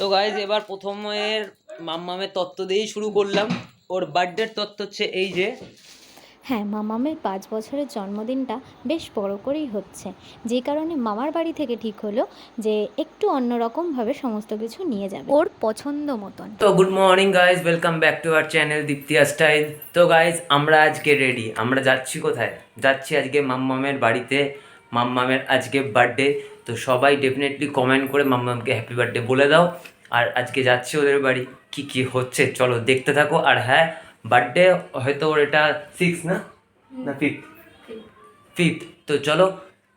তো গাইজ এবার প্রথমের মাম্মামের তত্ত্ব দিয়েই শুরু করলাম। ওর বার্থডের তত্ত্ব হচ্ছে এই যে, হ্যাঁ, মামামের 5 বছরের জন্মদিনটা বেশ বড় করেই হচ্ছে, যে কারণে মামার বাড়ি থেকে ঠিক হলো যে একটু অন্যরকমভাবে সমস্ত কিছু নিয়ে যাবে ওর পছন্দ মতন। তো good morning guys, welcome back to our channel Diptiya style. তো গাইজ আমরা আজকে রেডি। আমরা যাচ্ছি কোথায়? যাচ্ছি আজকে মাম্মামের বাড়িতে। মাম্মামের আজকে বার্থডে। তো সবাই ডেফিনেটলি কমেন্ট করে মাম্মামকে হ্যাপি বার্থডে বলে দাও। আর আজকে যাচ্ছি ওদের বাড়ি, কি কি হচ্ছে চলো দেখতে থাকো। আর হ্যাঁ, বার্থডে হয়তো ওর এটা 6 না 5th। তো চলো,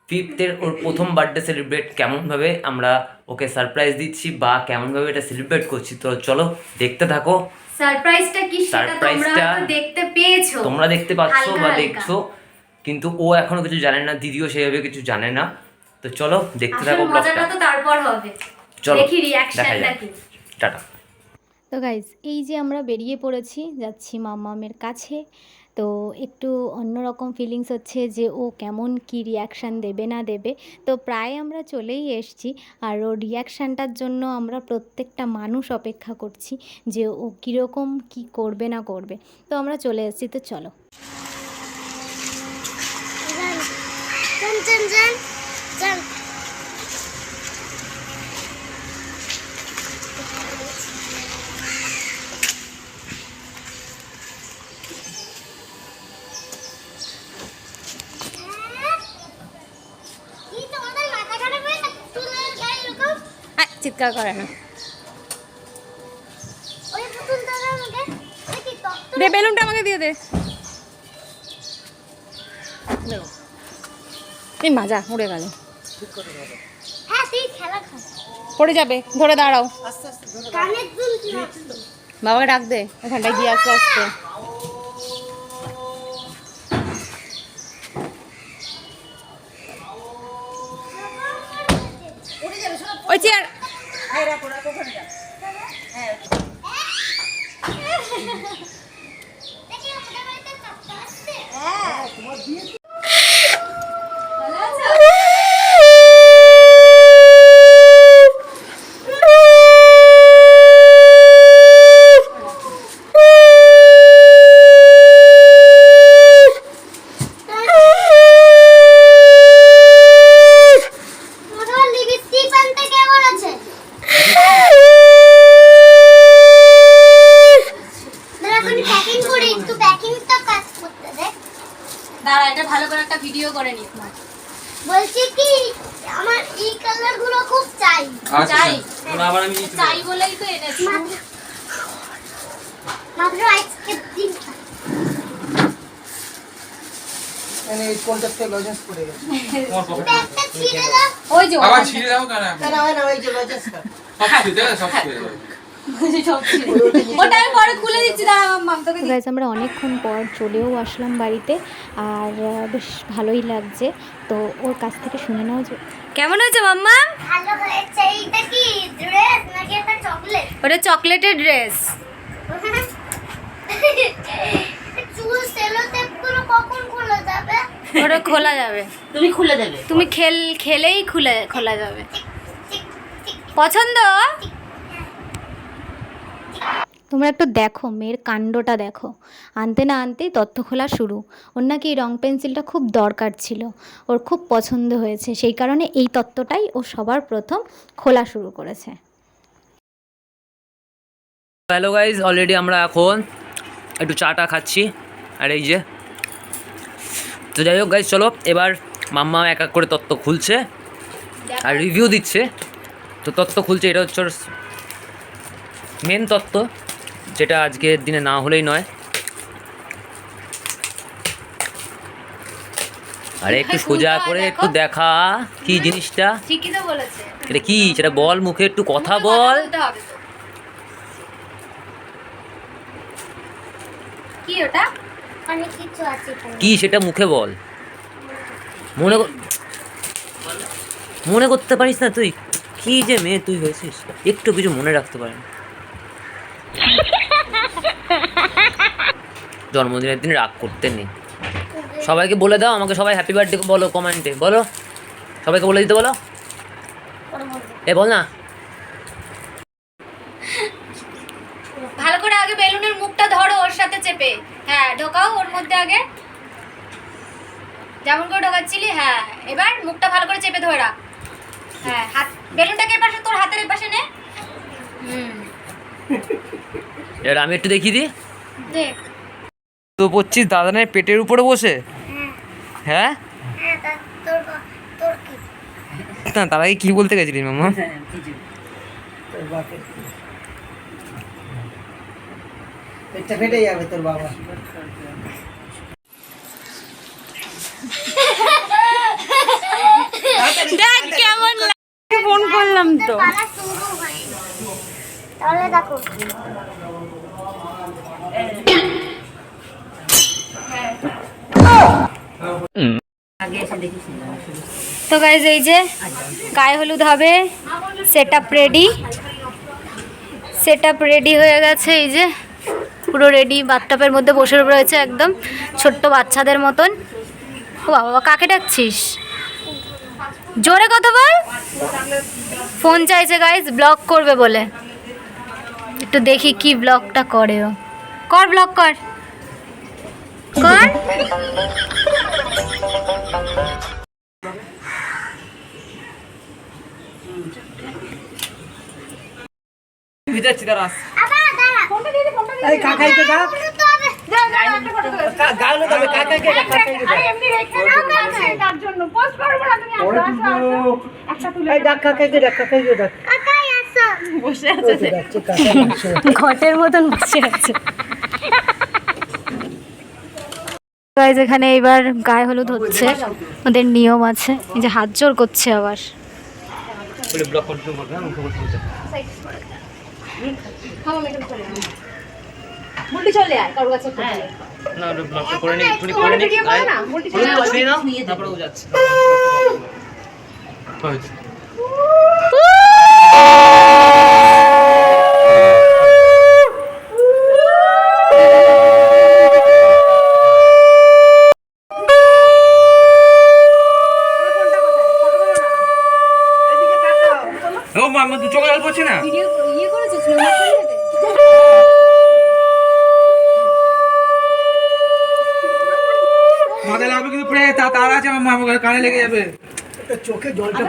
5th-এর ওর প্রথম বার্থডে সেলিব্রেট কেমনভাবে আমরা ওকে সারপ্রাইজ দিচ্ছি বা কেমনভাবে এটা সেলিব্রেট করছি, তো চলো দেখতে থাকো। সারপ্রাইজটা কি সেটা তোমরা দেখতে পেয়েছো, তোমরা দেখতে পাচ্ছো বা দেখছো, কিন্তু ও এখনো কিছু জানে না, দিদিও সেইভাবে কিছু জানে না। তো চলো দেখতে থাকো ব্লগটা। মজাটা তো তারপর হবে, চলো দেখি রিঅ্যাকশনটা কি। টাটা। তো গাইজ, এই যে আমরা বেরিয়ে পড়েছি, যাচ্ছি মামামের কাছে। তো একটু অন্যরকম ফিলিংস হচ্ছে যে ও কেমন কি রিয়াকশান দেবে না দেবে। তো প্রায় আমরা চলেই এসেছি, আর ওর রিয়াকশানটার জন্য আমরা প্রত্যেকটা মানুষ অপেক্ষা করছি যে ও কীরকম কি করবে না করবে। তো আমরা চলে এসেছি, তো চলো। চিৎকার করে না, দে বেলুনটা আমাকে দিয়ে দে। এই মাজা উড়ে গেল, পড়ে যাবে, ধরে দাঁড়াও। বাবাকে ডাক দে, ওখানটায় গিয়ে আস্তে আস্তে। ওই চেয়ার দাঁড়া, এটা ভালো করে একটা ভিডিও করে নিস না। বলছি কি আমার এই কালার গুলো খুব চাই চাই বলেই তো এনেছি। মাত্র আজকে দিন মানে এই কোনটাতে লজেন্স পড়ে গেছে তোমার পকেটে একটা ছিঁড়ে দাও। ওই যে আবার ছিঁড়ে দাও কেন এখন না না ওই যে লজেন্সটা সব ছিঁড়ে দাও, সব ছিঁড়ে দাও। ওটা আমি পরে খুলে দিচ্ছি, দাঁড়া মাম তোকে দিচ্ছি। গাইজ, আমরা অনেকক্ষণ পর চলেও আসলাম বাড়িতে, আর বেশ ভালোই লাগছে। তো ওর কাছ থেকে শুনে নাও যে কেমন হয়েছে মাম্মা? ভালো হয়েছে। এইটা কি ড্রেস নাকি একটা চকলেট? ওটা চকলেটের ড্রেস। চুল সেলো টেপ গুলো কখন খোলা যাবে? ওটা খোলা যাবে, তুমি খুলে দেবে। তুমি খেলেই খোলা যাবে। পছন্দ? তোমরা একটু দেখো, মেয়ের কাণ্ডটা দেখো। আনতে না আনতেই তথ্য খোলা শুরু। ওর নাকি এই রং পেন্সিলটা খুব দরকার ছিল, ওর খুব পছন্দ হয়েছে, সেই কারণে এই তত্ত্বটাই ও সবার প্রথম খোলা শুরু করেছে। হ্যালো গাইজ, অলরেডি আমরা এখন একটু চাটা খাচ্ছি। আর এই যে, তো যাই হোক গাইজ, চলো এবার মাম্মা এক এক করে তত্ত্ব খুলছে আর রিভিউ দিচ্ছে। তো তত্ত্ব খুলছে, এটা হচ্ছে মেন তত্ত্ব, যেটা আজকের দিনে না হলেই নয়। আরে একটু সোজা করে একটু দেখা কি জিনিসটা, ঠিকই তো বলেছে। এটা কি সেটা বল, মুখে একটু কথা বল। কি ওটা? অনেক কিছু আছে কি সেটা মুখে বল, মনে করতে পারিস না তুই? কি যে মেয়ে তুই হয়েছিস, একটু কিছু মনে রাখতে পারেন। জন্মদিনের দিন রাগ করতে নেই। সবাইকে বলে দাও, আমাকে সবাই হ্যাপি বার্থডে বলো, কমেন্টে বলো, সবাইকে বলে দিতে বলো। এ বল না। করে আগে বেলুনের মুখটা ধরো ওর সাথে চেপে। হ্যাঁ ঢোকাও ওর মধ্যে আগে, যেমন করে ঢোকাচ্ছিলি। হ্যাঁ এবার মুখটা ভালো করে চেপে ধরে রাখ। হ্যাঁ হাত বেলুনটাকে এপাশে তোর হাতের এপাশে নে। এবার আমি একটু দেখিয়ে দিই। দেখ তো পড়ছিস দাদানের পেটের উপরে বসে? হ্যাঁ হ্যাঁ তোর তোর কি না, তার আগে কি বলতে গেছিলি মামা? তোর বাপের পেটটা ফেটে যাবে তোর বাবা। দেখ কেমন ফোন করলাম তো। পালা শুরু হয়নি তাহলে দেখো তো গাইজ এই যে গায়ে হলুদ হবে, সেট আপ রেডি হয়ে গেছে। এই যে পুরো রেডি, বাথটাবের মধ্যে বসে রয়েছে একদম ছোট্ট বাচ্চাদের মতন। ও বাবা, কাকে ডাকছিস? জোরে কথা বল। ফোন চাইছে গাইজ, ব্লগ করবে বলে। একটু দেখি কি ব্লগটা করে ও। কর ব্লগ কর কর। ভিজাচ্ছি দাঁড়া। এই কাকাইকে ডাক, তো হবে গালে যাবে কাকাইকে ডাক, কাকাইকে ডাক। এই ডাক কাকাইকে ডাক, কাকাইকে ডাক। কাকাই আসো বসে আছে কাকাই বসে আছে। ঘটের মতন বসে আছে। গাইজ এখানে এবার গায়ে হলুদ হচ্ছে, ওদের নিয়ম আছে। এই যে হাত জোর করছে আবার। ব্লগ কন্টিনিউ করবে। হ্যাঁ মুখে বলতে বলতে। না ওটা ব্লগটা করে নি, একটু করে নি। হলুদ তো ছুঁয়ে নাও, তারপরে ও যাচ্ছে। হয়েছে। এদিকে তাকাও। ও মামা দু চোখে জল পড়ছে না? মাথায় লাগবে কিন্তু প্রায় তার আছে আমার মামা কানে লেগে যাবে। এটা চোখে জলটা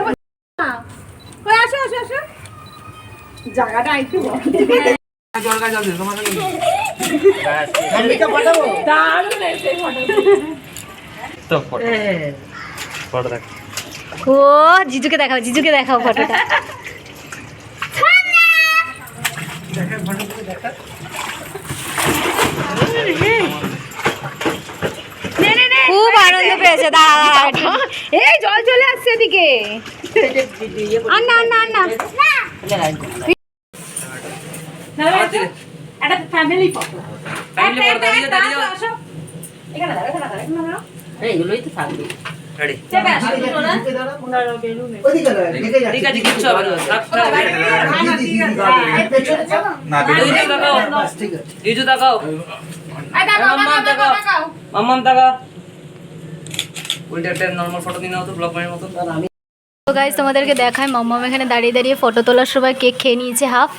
জল গাছ জল দিও তোমার কাছে। ঠান্ডিটা পাঠাবো। তো ফটো দেখ। ও জিজুকে দেখাও, জিজুকে দেখাও ফটোটা। দেখা ঘন্টা করে দেখা। খুব আনন্দ পেয়েছে। দাঁড়া এই জল চলে আসছে এদিকে। আর না না না ফ্যামিলি ফটো দাঁড়িয়ে দাঁড়িয়ে যাও। এইগুলোই তো থাকবে। রেডি? ওদিকে দাঁড়া, ঢেকে যাচ্ছে। ঠিক আছে, কিচ্ছু হবে না। থাক, থাক। না এই যে তাকাও, বাস, ঠিক আছে। এই যে তাকাও। মাম্মাম তাকাও, মাম্মাম তাকাও। ওইটা একটা নরমাল ফটো দিন নাও তো, ব্লগ মারের মতো। তো গাইজ তোমাদেরকে দেখায়, মাম্মাম এখানে দাঁড়িয়ে দাঁড়িয়ে ফটো তোলার সময় কেক খেয়ে নিয়েছে হাফ।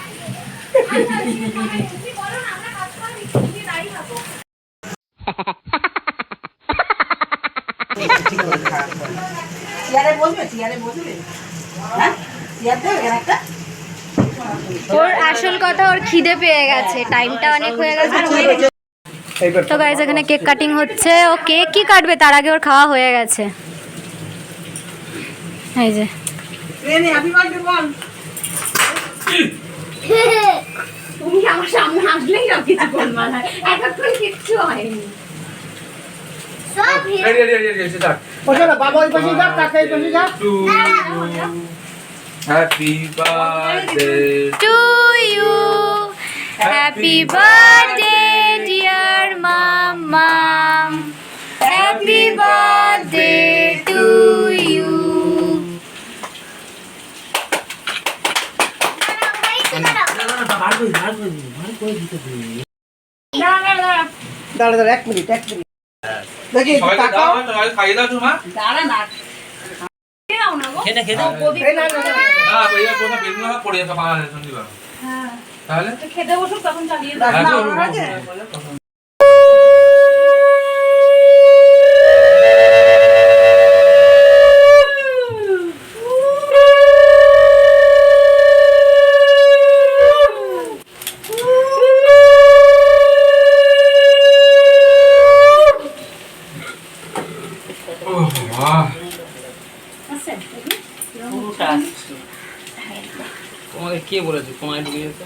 ওর আসল কথা, ওর খিদে পেয়ে গেছে, টাইমটা অনেক হয়ে গেছে। এইবার তো গাইজ এখানে কেক কাটিং হচ্ছে। ও কেক কি কাটবে, তার আগে ওর খাওয়া হয়ে গেছে। এই যে তুমি আমার সামনে আসলেই না কিছু করবা না, এতক্ষণ কিচ্ছু হয়নি। সব রেডি রেডি রেডি এসে যাক। বসে না, বাবা ওই পাশে যাক, কাকা এই পাশে যাক। Happy birthday to you, happy birthday dear Mammam, happy birthday to you. দাঁড়া দাঁড়া, এক মিনিট দেখি সবাইকে দাও, তাকাও। সবাইকে খাইয়ে দাও তোমা। খেয়ে নে, খেয়ে দাও। এই না, না, না, না। না এইবার কোথা বেরোনো পড়ে যাবে পাওয়া যায় সন্দীপা। তাহলে খেতে বসুক তখন চালিয়ে রাখ না, হ্যাঁ, আমার আছে? তোমাকে কে বলেছে তোমায় ঢুকে যেতে?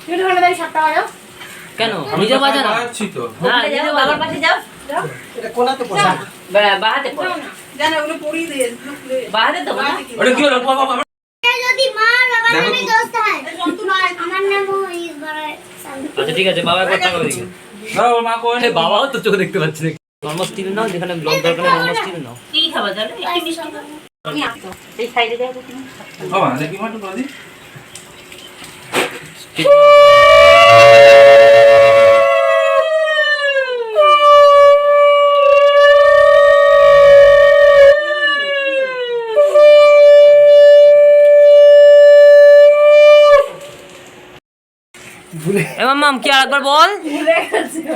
তুমি ওখানে দাঁড়িয়ে 7টা বাজাও। কেন নিজে বাজা না? বাজাচ্ছি তো। হ্যাঁ নিজে বাবার পাশে যাও। এটা কোনাতে বসা। বাহাতে পড়ো। জানা ওগুলো পড়িয়ে দিয়ে বাহাতে তো না। ওটা কি হলো বাবা? যদি মার বাবার দেখো নামে তো। দোস্ত হয় আমার নামও ইস বারে আচ্ছা ঠিক আছে বাবা একবার টাকা দিকে। দাও মা কোন? আরে বাবাও তো চোখে দেখতে পাচ্ছি না। নরমাল স্টিল নাও, যেখানে ব্লক দরকার নরমাল স্টিল নাও। কি খাবার জানো? একটু মিষ্টি দাও। আমি আসতো। এই সাইডে যাও তুমি। বাবা দেখি মাটু করে দি। এ মাম্মাম কি আরেকবার বল।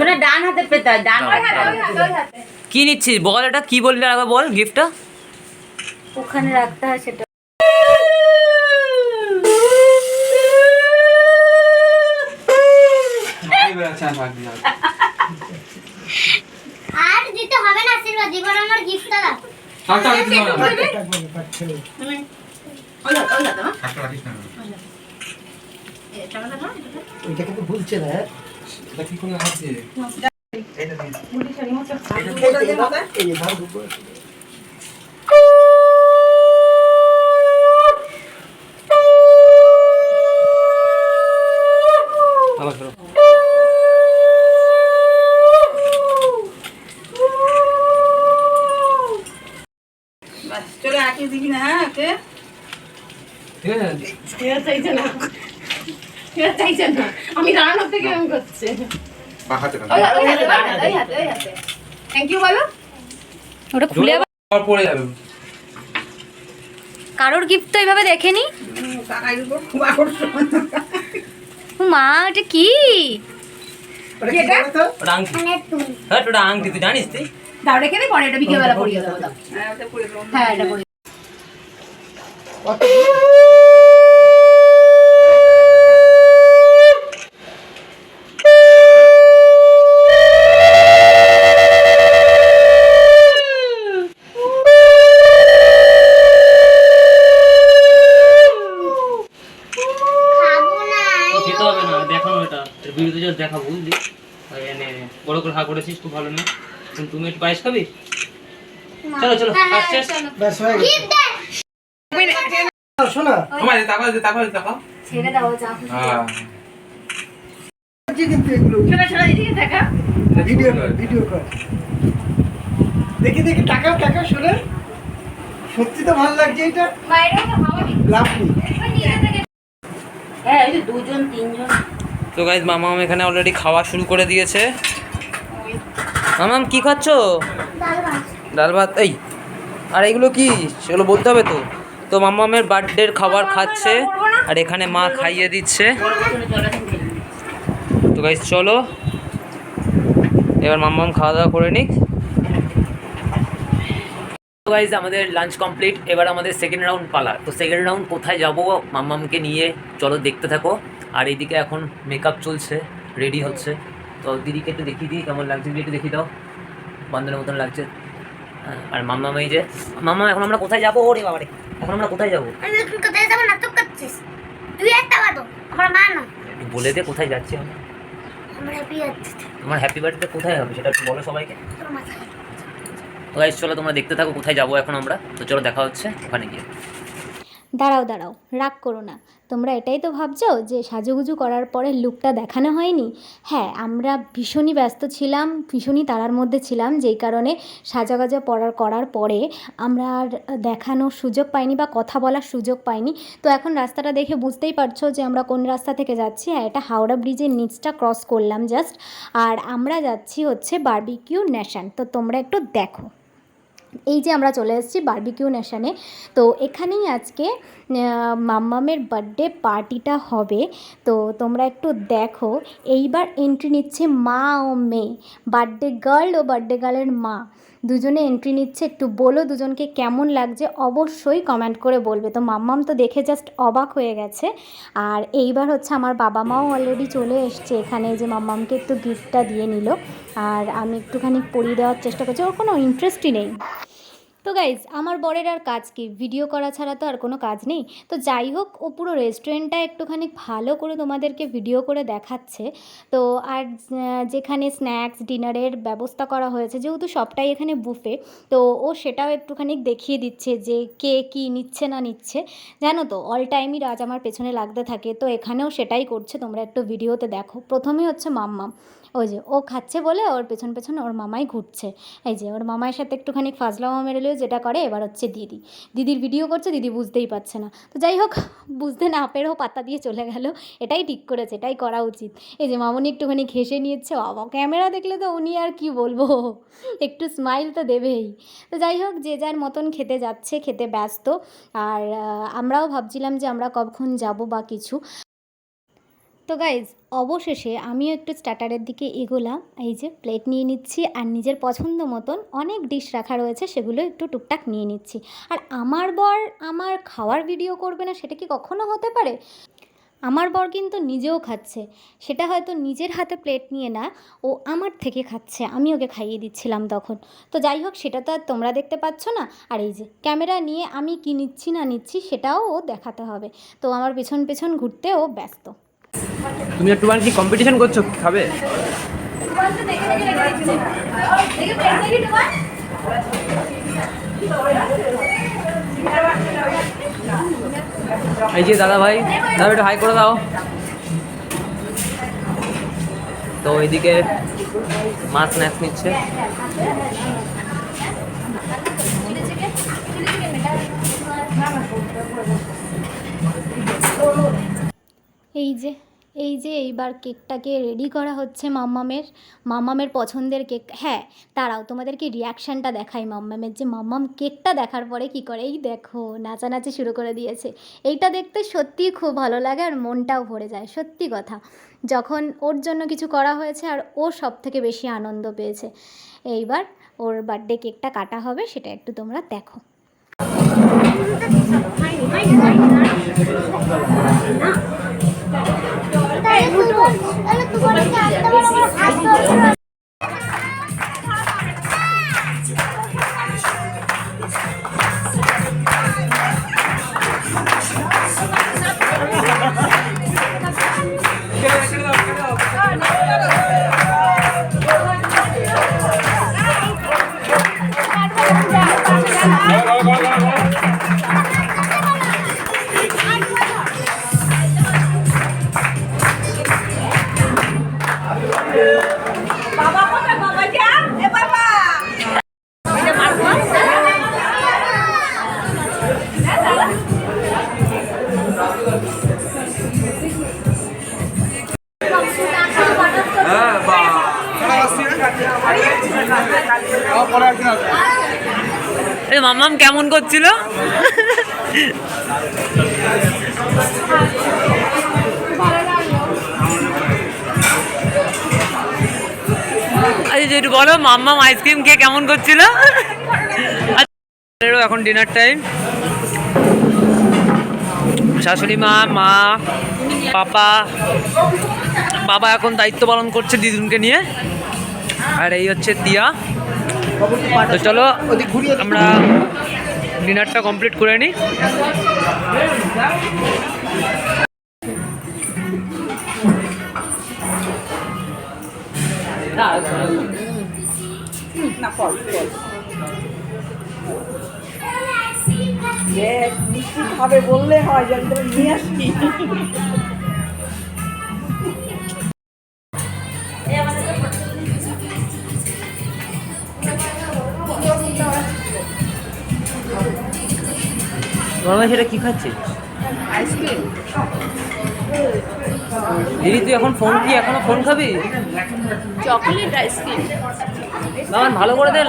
ওটা ডান হাতে পেতে হয়, ডান হাতে। কি নিচ্ছিস বল, এটা কি বললি আরেকবার বল গিফটটা। ওখানে রাখতে হয় সেটা। এই বেড়াচ্ছে ভাগ দিয়া। আর দিতে হবে না আশীর্বাদ এবার আমার গিফটটা দাও টাকা দিতে হবে না। ওই হাতে মা। টাকা রাখিস না। এটা টাকা দাও। এটা কিন্তু ভুলছে না, হ্যাঁ? এটা কি করে আছে? এটা দিস। এই যে ধর দুটো। আবার করো। চলে আঁকিয়ে দিবি না, হ্যাঁ ওকে? ঠিক আছে? কেউ চাইছে না। কেউ চাইছে না। আমি দাঁড়ানোর থেকে এরকম করছে। বাহাতে না। ওই হাতে। থ্যাংক ইউ বলো। ওটা খুলে আবার আর পড়ে যাবে। কারোর গিফট তো এইভাবে দেখেনি। টাকার উপর খুব আকর্ষণ। মা এটা কি? ওটা কি বলো তো? ওটা আংটি। মানে তুমি হ্যাঁ ওটা আংটি তুই জানিস তুই? দাও রেখে দিই, পরে এটা বিকেলবেলা পরিয়ে দেবো দাও। হ্যাঁ, ওটা পরে দেবো। হ্যাঁ এটা পরিয়ে কত? খাবো না তো খেতে হবে না, দেখানো এটা ভিডিওতে জাস্ট দেখা বুঝলি। এনে বড় করে হা করেছিস খুব ভালো না। তুমি একটু পায়েস খাবি? চলো চলো আসছে। ব্যাস হয়ে গেছে। গিফট দে শোনা, আমার টাকা টাকা। ছেড়ে দাও যা। হ্যাঁ। কি কিন্তু এগুলো ছোট দিদিকে দেখা। ভিডিও কর, ভিডিও কর। দেখি দেখি টাকা টাকা শুনে সত্যি তো ভালো লাগছে এটা। বাইরে খাওয়াবি। লাভ নেই। নিজে থেকে। হ্যাঁ এই যে দুজন তিনজন। তো গাইজ মামাম এখানে অলরেডি খাওয়া শুরু করে দিয়েছে। মামাম কি খাচ্ছো? ডাল ভাত ডাল ভাত। এই আর এগুলো কি সেগুলো বলতে হবে তো। তো মামামের বার্থডের খাবার খাচ্ছে আর এখানে মা খাইয়ে দিচ্ছে। তো গাইজ চলো এবার মাম্মাম খাওয়া দাওয়া করে নিক। তো গাইজ আমাদের লাঞ্চ কমপ্লিট, এবার আমাদের সেকেন্ড রাউন্ড পালা। তো সেকেন্ড রাউন্ড কোথায় যাবো মাম্মামকে নিয়ে চলো দেখতে থাকো। আর এইদিকে এখন মেকআপ চলছে, রেডি হচ্ছে। তো দিদিকে একটু দেখিয়ে দিই কেমন লাগছে, দিদি একটু দেখিয়ে দাও। বান্ধবের মতন লাগছে। আর মাম্মাম এই যে মাম্মা এখন আমরা কোথায় যাবো? ওরে বাবারে এখন আমরা কোথায় যাবো? আমি এখন কোথায় যাবো নাটক করছিস তুই একটা বাদো আমার মা না একটু বলে দে কোথায় যাচ্ছি আমরা। আমরা হ্যাপি যাচ্ছি তোমার হ্যাপি বার্থডে কোথায় হবে সেটা একটু বলো সবাইকে। তোর মাথা তো গাইজ চলো তোমরা দেখতে থাকো কোথায় যাবো এখন আমরা। তো চলো দেখা হচ্ছে ওখানে গিয়ে। দাঁড়াও দাঁড়াও, রাগ করো না। তোমরা এটাই তো ভাবছো যে সাজুগুজু করার পরে লুকটা দেখানো হয়নি। হ্যাঁ, আমরা ভীষণই ব্যস্ত ছিলাম, ভীষণই তাড়ার মধ্যে ছিলাম, যেই কারণে সাজাগাজা করার পরে আমরা আর দেখানোর সুযোগ পাইনি বা কথা বলার সুযোগ পাইনি। তো এখন রাস্তাটা দেখে বুঝতেই পারছো যে আমরা কোন রাস্তা থেকে যাচ্ছি। হ্যাঁ, এটা হাওড়া ব্রিজের নিচটা ক্রস করলাম জাস্ট। আর আমরা যাচ্ছি হচ্ছে বারবিকিউ নেশন। তো তোমরা একটু দেখো। এই যে আমরা চলে এসেছি বারবিকিউ নেশনে। তো এখানেই আজকে মাম্মামের বার্থডে পার্টিটা হবে। তো তোমরা একটু দেখো, এইবার এন্ট্রি নিচ্ছে মা ও মেয়ে, বার্থডে গার্ল ও বার্থডে গার্লের মা দুজনে এন্ট্রি নিচ্ছে। একটু বলো দুজনকে কেমন লাগছে, অবশ্যই কমেন্ট করে বলবে। তো মাম্মাম তো দেখে জাস্ট অবাক হয়ে গেছে। আর এইবার হচ্ছে আমার বাবা মাও অলরেডি চলে এসছে এখানে, যে মাম্মামকে একটু গিফটটা দিয়ে নিল। আর আমি একটুখানি পরিয়ে দেওয়ার চেষ্টা করছি, ওর কোনো ইন্টারেস্টই নেই। তো গাইজ, আমার বরের আর কাজ কি, ভিডিও করা ছাড়া তো আর কোনো কাজ নেই। তো যাই হোক, ও পুরো রেস্টুরেন্টটা একটুখানি ভালো করে তোমাদেরকে ভিডিও করে দেখাচ্ছে। তো আর যেখানে স্ন্যাক্স ডিনারের ব্যবস্থা করা হয়েছে, যেহেতু সবটাই এখানে বুফে, তো ও সেটাও একটুখানি দেখিয়ে দিচ্ছে যে কে কী নিচ্ছে না নিচ্ছে। জানো তো, অল টাইমই রাজ আমার পেছনে লাগতে থাকে, তো এখানেও সেটাই করছে। তোমরা একটু ভিডিওতে দেখো। প্রথমেই হচ্ছে মাম্মাম, ওই যে ও খাচ্ছে বলে ওর পেছন পেছন ওর মামাই ঘুরছে। এই যে ওর মামার সাথে একটুখানি ফাজলামো মেরেলেও যেটা করে। এবার হচ্ছে দিদির ভিডিও করছে, দিদি বুঝতেই পারছে না। তো যাই হোক, বুঝতে না পেরেও পাতা দিয়ে চলে গেল, এটাই ঠিক করেছে, এটাই করা উচিত। এই যে মামনি একটুখানি ঘেঁষে নিচ্ছে। বাবা, ক্যামেরা দেখলে তো উনি আর কি বলবো, একটু স্মাইল তো দেবেই। তো যাই হোক, যে যার মতন খেতে যাচ্ছে, খেতে ব্যস্ত। আর আমরাও ভাবছিলাম যে আমরা কখন যাব বা কিছু। তো গাইজ, অবশেষে আমিও একটু স্টার্টারের দিকে এগোলাম। এই যে প্লেট নিয়ে নিচ্ছি, আর নিজের পছন্দ মতন অনেক ডিশ রাখা রয়েছে, সেগুলো একটু টুকটাক নিয়ে নিচ্ছি। আর আমার বর আমার খাওয়ার ভিডিও করবে না, সেটা কি কখনো হতে পারে? আমার বর কিন্তু নিজেও খাচ্ছে, সেটা হয়তো নিজের হাতে প্লেট নিয়ে না, ও আমার থেকে খাচ্ছে, আমি ওকে খাইয়ে দিচ্ছিলাম তখন। তো যাই হোক, সেটা তো আর তোমরা দেখতে পাচ্ছ না। আর এই যে ক্যামেরা নিয়ে আমি কি নিচ্ছি না নিচ্ছি সেটাও ও দেখাতে হবে। তো আমার পেছন পেছন ঘুরতে ও ব্যস্ত। তুমি একটু কি কম্পিটিশন করছো খাবে? এই যে দাদা ভাই, দাদা একটু হাই করে দাও। তো ওইদিকে মাছ স্ন্যাক্স নিচ্ছে। এই যে এইবার কেকটাকে রেডি করা হচ্ছে মাম্মামের পছন্দের কেক। হ্যাঁ, তারাও তোমাদেরকে রিয়াকশানটা দেখাই মাম্মামের, যে মাম্মাম কেকটা দেখার পরে কি করে। এই দেখো, নাচানাচি শুরু করে দিয়েছে। এইটা দেখতে সত্যিই খুব ভালো লাগে, আর মনটাও ভরে যায়, সত্যি কথা, যখন ওর জন্য কিছু করা হয়েছে আর ও সব থেকে বেশি আনন্দ পেয়েছে। এইবার ওর বার্থডে কেকটা কাটা হবে, সেটা একটু তোমরা দেখো। মাম্মাম কেমন করছিল? আচ্ছা, যেটু বলো, মাম্মাম আইসক্রিম খেয়ে কেমন করছিল? এখন ডিনার টাইম। শাশুড়ি মা, মা, বাবা এখন দায়িত্ব পালন করছে দিদুনকে নিয়ে। আর এই হচ্ছে তিয়া। তো চলো আমরা ডিনারটা কমপ্লিট করে নিই। খাবে বললে হয়, যেন তুমি নিয়ে আসি। তোমার সেটা কি খাচ্ছিস? আইসক্রিম। দিদি তুই এখন ফোন কি এখনো ফোন খাবি? Chocolate ice cream. বাবান ভালো করে দে,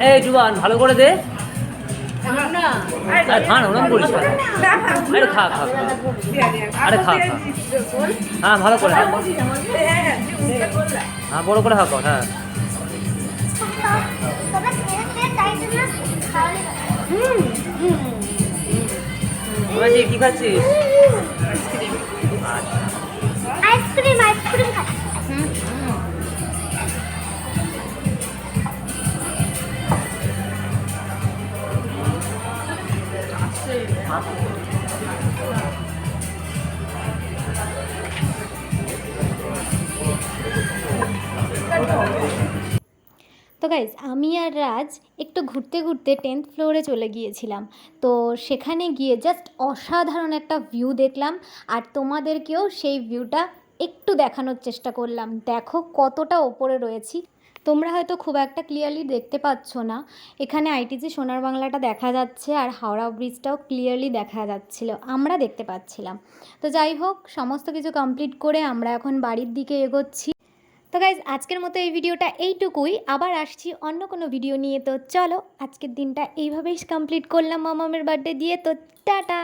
এই জুবান ভালো করে দে। আরে খা না, ওরম করিস না। আরে খা খা খা। আরে খা খা, হ্যাঁ ভালো করে, হ্যাঁ হ্যাঁ বড় করে খা, হ্যাঁ। তবে খেয়ে তাই জন্য খাওয়ালে বাবাজি কি খাচ্ছিস? আইসক্রিম আইসক্রিম খাচ্ছি। তো গাইজ আমি আর রাজ একটু ঘুরতে ঘুরতে 10th ফ্লোরে চলে গিয়েছিলাম। তো সেখানে গিয়ে জাস্ট অসাধারণ একটা ভিউ দেখলাম, আর তোমাদেরকেও সেই ভিউটা একটু দেখানোর চেষ্টা করলাম। দেখো কতটা ওপরে রয়েছি, তোমরা হয়তো খুব একটা ক্লিয়ারলি দেখতে পাচ্ছ না। এখানে আইটিজি সোনার বাংলাটা দেখা যাচ্ছে, আর হাওড়া ব্রিজটাও ক্লিয়ারলি দেখা যাচ্ছিল, আমরা দেখতে পাচ্ছিলাম। তো যাই হোক, সমস্ত কিছু কমপ্লিট করে আমরা এখন বাড়ির দিকে এগোচ্ছি। তো গাইজ আজকের মতো এই ভিডিওটা এইটুকুই, আবার আসছি অন্য কোনো ভিডিও নিয়ে। তো চলো, আজকের দিনটা এইভাবেই কমপ্লিট করলাম মামামের বার্থডে দিয়ে। তো টাটা।